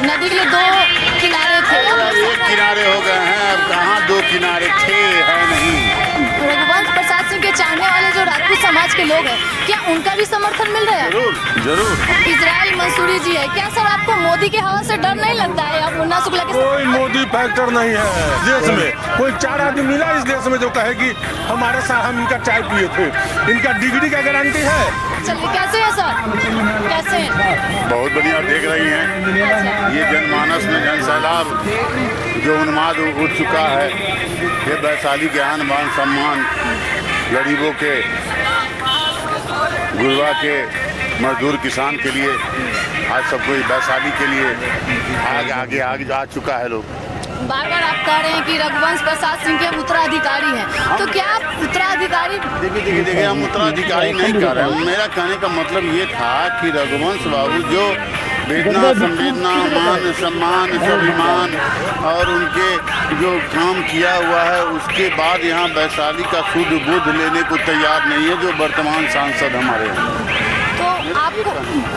नदी के दो किनारे थे, अब एक किनारे हो गए हैं, अब कहाँ दो किनारे थे, है नहीं। रघुवंश प्रसाद सिंह के चाहने वाले जो राजपूत समाज के लोग हैं, क्या उनका भी समर्थन मिल रहा है? जरूर जरूर। इजराइल मंसूरी जी है, क्या सर आपको मोदी के हवा से डर नहीं लगता है? अब मुन्ना शुक्ला के कोई मोदी फैक्टर नहीं है देश में। कोई 4 आदमी मिला इस देश में जो कहे कि हमारे साथ हम इनका चाय पिए थे, इनका डिग्री का गारंटी है। चलिए, कैसे है सर, कैसे है? बहुत बढ़िया देख रही हैं, ये जनमानस में जनसैलाब जो उन्माद उठ चुका है। ये वैशाली के आन बान सम्मान, गरीबों के, गुरबा के, मजदूर किसान के लिए, आज सब कोई वैशाली के लिए आगे आ चुका है लोग। बार बार आप कह रहे हैं कि रघुवंश प्रसाद सिंह के उत्तराधिकारी हैं, तो क्या आप उत्तराधिकारी? देखिए हम उत्तराधिकारी नहीं कर रहे हैं। मेरा कहने का मतलब ये था कि रघुवंश बाबू जो वेदना, संवेदना, मान, सम्मान, स्वाभिमान और उनके जो काम किया हुआ है, उसके बाद यहाँ वैशाली का शुद्ध बुद्ध लेने को तैयार नहीं है जो वर्तमान सांसद हमारे हैं। तो आपको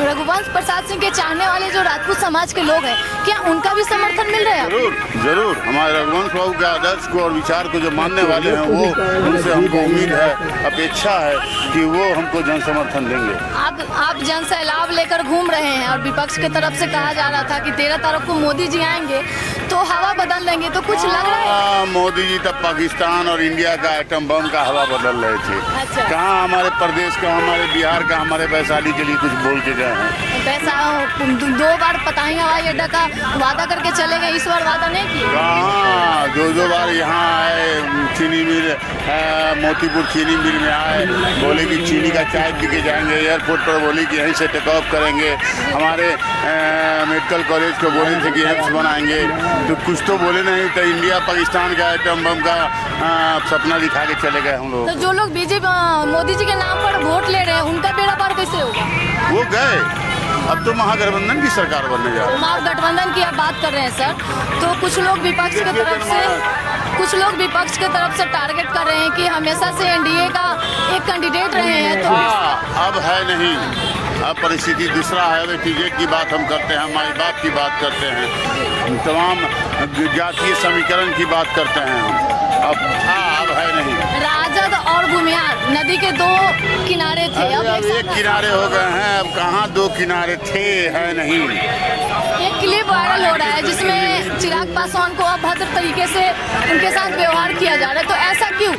रघुवंश प्रसाद सिंह के चाहने वाले जो राजपूत समाज के लोग हैं, क्या उनका भी समर्थन मिल रहा है? जरूर जरूर। हमारे रघुवंश बाबू के आदर्श को और विचार को जो मानने वाले हैं, वो उनसे हमको उम्मीद है, अपेक्षा है कि वो हमको जन समर्थन देंगे। आप जन सैलाब लेकर घूम रहे हैं और विपक्ष की तरफ से कहा जा रहा था कि 13 तारीख को मोदी जी आएंगे तो हवा बदल देंगे, तो कुछ लग रहा है? मोदी जी तब पाकिस्तान और इंडिया का एटम बम का हवा बदल रहे थे। अच्छा। कहाँ हमारे प्रदेश का, हमारे बिहार का, हमारे वैशाली के लिए कुछ बोल के गए हैं? वैसा 2 बार पताही हवाई अड्डा का वादा करके चले गए, इस बार वादा नहीं किया? कहाँ, जो बार यहाँ आए, चीनी मिल, मोतीपुर चीनी मिल में आए, बोले कि चीनी का चाय पी के जाएंगे। एयरपोर्ट पर बोले कि यहीं से टेक ऑफ करेंगे। हमारे मेडिकल कॉलेज को बोले थे कि एम्स बनाएंगे, तो कुछ तो बोले नहीं। तो इंडिया पाकिस्तान का एटम बम का सपना दिखा के चले गए हम लोग। तो जो लोग बीजेपी मोदी जी के नाम पर वोट ले रहे हैं, उनका बेड़ा पार कैसे होगा? वो गए, अब तो महागठबंधन की सरकार बनने जा रही है। महागठबंधन की आप बात कर रहे हैं सर, तो कुछ लोग विपक्ष की तरफ से टारगेट कर रहे हैं कि हमेशा से एनडीए का एक कैंडिडेट रहे हैं, तो अब है नहीं, अब परिस्थिति दूसरा है। टिकट की बात हम करते हैं, हमारी बात की बात करते हैं, तमाम जातीय समीकरण की बात करते हैं हम। अब है नहीं। राजद और भूमिहार नदी के 2 किनारे थे, अब एक किनारे हो गए हैं, अब कहाँ 2 किनारे थे, है नहीं। एक क्लिप वायरल हो रहा है जिसमें चिराग पासवान को अभद्र तरीके से उनके साथ व्यवहार किया जा रहा है, तो ऐसा क्यों?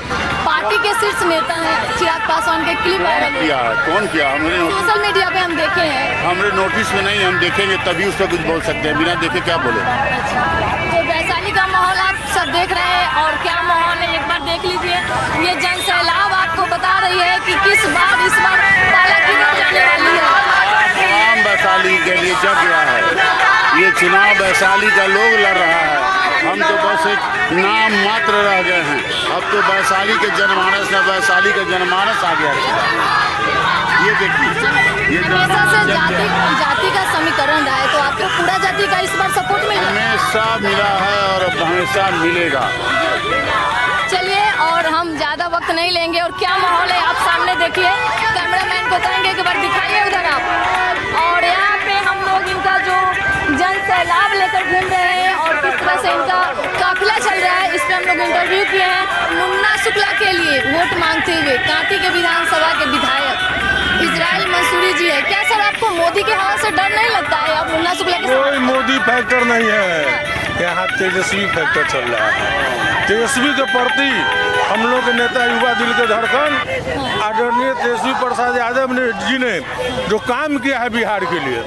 पार्टी के शीर्ष नेता हैं चिराग पासवान के, क्लिप वायरल किया है। कौन किया? हमने सोशल मीडिया पे हम देखे हैं। हमने नोटिस में नहीं, हम देखेंगे तभी उस पर कुछ बोल सकते हैं, बिना देखे क्या बोले। तो वैशाली का माहौल आप सब देख रहे हैं, और क्या माहौल है एक बार देख लीजिए। ये जन सैलाब आपको बता रही है कि इस बार ताला किधर जाने वाली है। तमाम वैशाली के लिए जग रहा है ये चुनाव, वैशाली का लोग लड़ रहा है। हम तो बस एक नाम मात्र रह गए हैं। अब तो वैशाली के जनमानस में वैशाली का जनमानस आ गया है। ये देखिए, ये हमेशा से जाति का समीकरण रहा है, तो आपको पूरा जाति का इस बार सपोर्ट मिला? हमेशा मिला है और हमेशा मिलेगा। चलिए, और हम ज़्यादा वक्त नहीं लेंगे, और क्या माहौल है आप सामने देखिए। कैमरामैन को कहेंगे एक बार दिखाइए उधर आप। और यहाँ पे हम लोग इनका जो जन सैलाब लेकर घूम रहे हैं और किस तरह से इनका काफिला चल रहा है, इस पर हम लोग इंटरव्यू किए हैं। मुन्ना शुक्ला के लिए वोट मांगते हुए कांटी के विधानसभा के विधायक इजराइल मंसूरी जी है, क्या सर आपको मोदी के हवा से डर नहीं लगता है? अब मुन्ना शुक्ला के कोई मोदी फैक्टर नहीं है यहाँ, तेजस्वी फैक्टर चल रहा है। तेजस्वी के प्रति हम लोग के नेता युवा दिल के धड़कन आदरणीय तेजस्वी प्रसाद यादव जी ने जो काम किया है बिहार के लिए,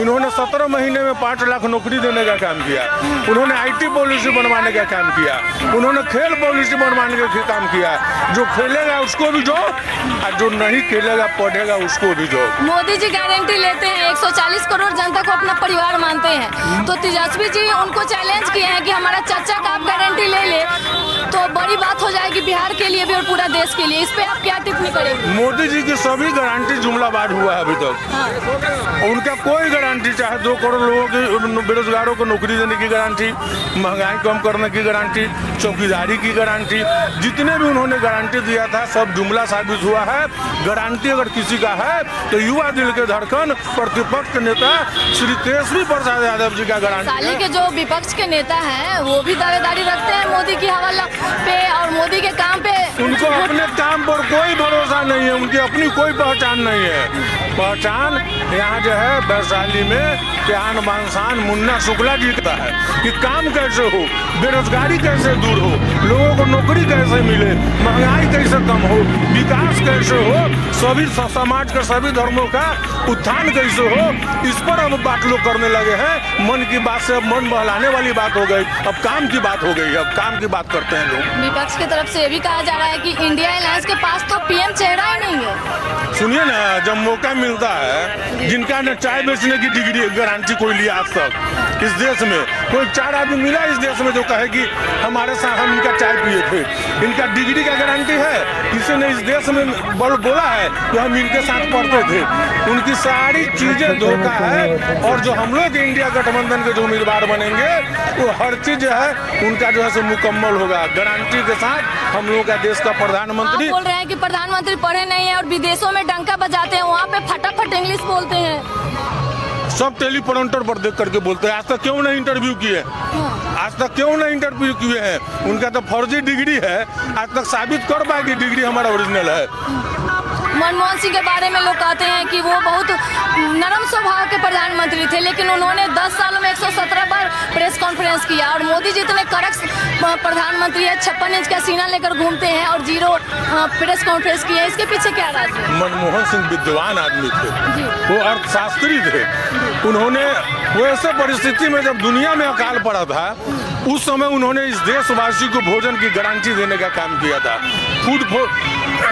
इन्होंने 17 महीने में 5 लाख नौकरी देने का काम किया, उन्होंने IT पॉलिसी बनवाने का काम किया, उन्होंने खेल पॉलिसी बनवाने का काम किया। जो खेलेगा उसको भी जो, और जो नहीं खेलेगा पढ़ेगा उसको भी जो। मोदी जी गारंटी लेते हैं, 140 करोड़ जनता को अपना परिवार मानते हैं, तो तेजस्वी जी उनको चैलेंज चैलेंज किए हैं कि हमारा चर्चा का आप गारंटी ले ले तो बड़ी बात हो जाएगी बिहार के लिए भी और पूरा देश के लिए। इस पे आप क्या टिप्पणी करेंगे? मोदी जी की सभी गारंटी जुमलाबाज हुआ है अभी तक। हाँ। उनका कोई गारंटी, चाहे 2 करोड़ लोगों की बेरोजगारों को नौकरी देने की गारंटी, महंगाई कम करने की गारंटी, चौकीदारी की गारंटी, जितने भी उन्होंने गारंटी दिया था सब जुमला साबित हुआ है। गारंटी अगर किसी का है तो युवा दिल के धड़कन प्रतिपक्ष नेता श्री तेजस्वी प्रसाद यादव जी का गारंटी साली है। के जो विपक्ष के नेता हैं वो भी दावेदारी रखते हैं मोदी की हवाला पे और मोदी के काम पे। उनको अपने काम पर कोई भरोसा नहीं है, उनकी अपनी कोई पहचान नहीं है। पहचान यहाँ जो है वैशाली में आन बान शान मुन्ना शुक्ला जी का है कि काम कैसे हो, बेरोजगारी कैसे दूर हो, लोगों को नौकरी कैसे मिले, महंगाई कैसे कम हो, विकास कैसे हो, सभी समाज के सभी धर्मों का उत्थान कैसे हो, इस पर अब बात लोग करने लगे हैं। मन की बात से अब मन बहलाने वाली बात हो गई, अब काम की बात हो गई, अब काम की बात करते हैं लोग। विपक्ष की तरफ से ये भी कहा जा रहा है कि इंडिया अलायंस के पास तो पीएम चेहरा ही नहीं है। सुनिए ना, जब मौका मिलता है, जिनका न चाय बेचने की डिग्री गारंटी कोई लिया आज तक इस देश में, कोई 4 आदमी मिला इस देश में जो कहे कि हमारे साथ हम इनका चाय पिए थे, इनका डिग्री का गारंटी है? किसी ने इस देश में बोला है कि हम इनके साथ पढ़ते थे? उनकी सारी चीजें धोखा है। और जो हम लोग इंडिया गठबंधन के जो उम्मीदवार बनेंगे वो हर चीज जो है उनका जो है सो मुकम्मल होगा गारंटी के साथ। हम लोगों का देश का प्रधानमंत्री आप बोल रहे हैं कि प्रधानमंत्री पढ़े नहीं है और विदेशों में डंका बजाते हैं, वहाँ पे फटाफट इंग्लिश बोलते हैं, सब टेलीप्रोम्प्टर पर देख करके बोलते हैं। आज तक क्यों नहीं इंटरव्यू किए? आज तक क्यों नहीं इंटरव्यू किए हैं? उनका तो फर्जी डिग्री है, आज तक साबित कर पाए कि डिग्री हमारा ओरिजिनल है। मनमोहन सिंह के बारे में लोग कहते हैं कि वो बहुत नरम स्वभाव के प्रधानमंत्री थे, लेकिन उन्होंने 10 सालों में 117 बार प्रेस कॉन्फ्रेंस किया। और मोदी जी इतने कड़क प्रधानमंत्री है, 56 इंच का सीना लेकर घूमते हैं और 0 प्रेस कॉन्फ्रेंस किए। इसके पीछे क्या राज है? मनमोहन सिंह विद्वान आदमी थे, वो अर्थशास्त्री थे। उन्होंने वैसे परिस्थिति में जब दुनिया में अकाल पड़ा था उस समय उन्होंने इस देशवासी को भोजन की गारंटी देने का काम किया था, फूड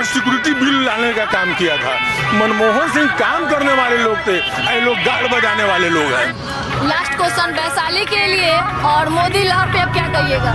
सिक्योरिटी बिल लाने का काम किया था। मनमोहन सिंह काम करने वाले लोग थे, ये लोग गाड़ बजाने वाले लोग हैं। लास्ट क्वेश्चन वैशाली के लिए और मोदी लहर पे अब क्या कहिएगा?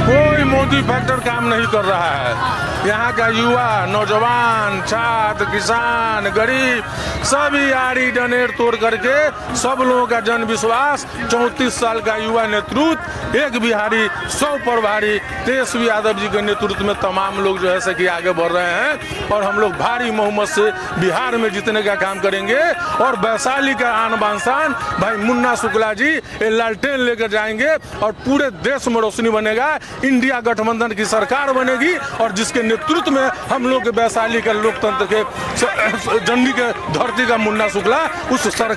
कोई मोदी फैक्टर काम नहीं कर रहा है। यहाँ का युवा, नौजवान, छात्र, किसान, गरीब सभी आड़ी डनेर तोड़ करके सब लोगों का जन विश्वास 34 साल का युवा नेतृत्व, एक बिहारी 100 पर भारी तेजस्वी यादव जी के नेतृत्व में तमाम लोग जो है से कि आगे बढ़ रहे हैं। और हम लोग भारी बहुमत से बिहार में जीतने का काम करेंगे। और वैशाली का आन बान शान भाई मुन्ना शुक्ला जी ये लालटेन लेकर जाएंगे और पूरे देश में रोशनी बनेगा। इंडिया गठबंधन की सरकार बनेगी और जिसके नेतृत्व में हम लोग के वैशाली के लोकतंत्र के झंडी के धरती का मुन्ना शुक्ला उस सरकार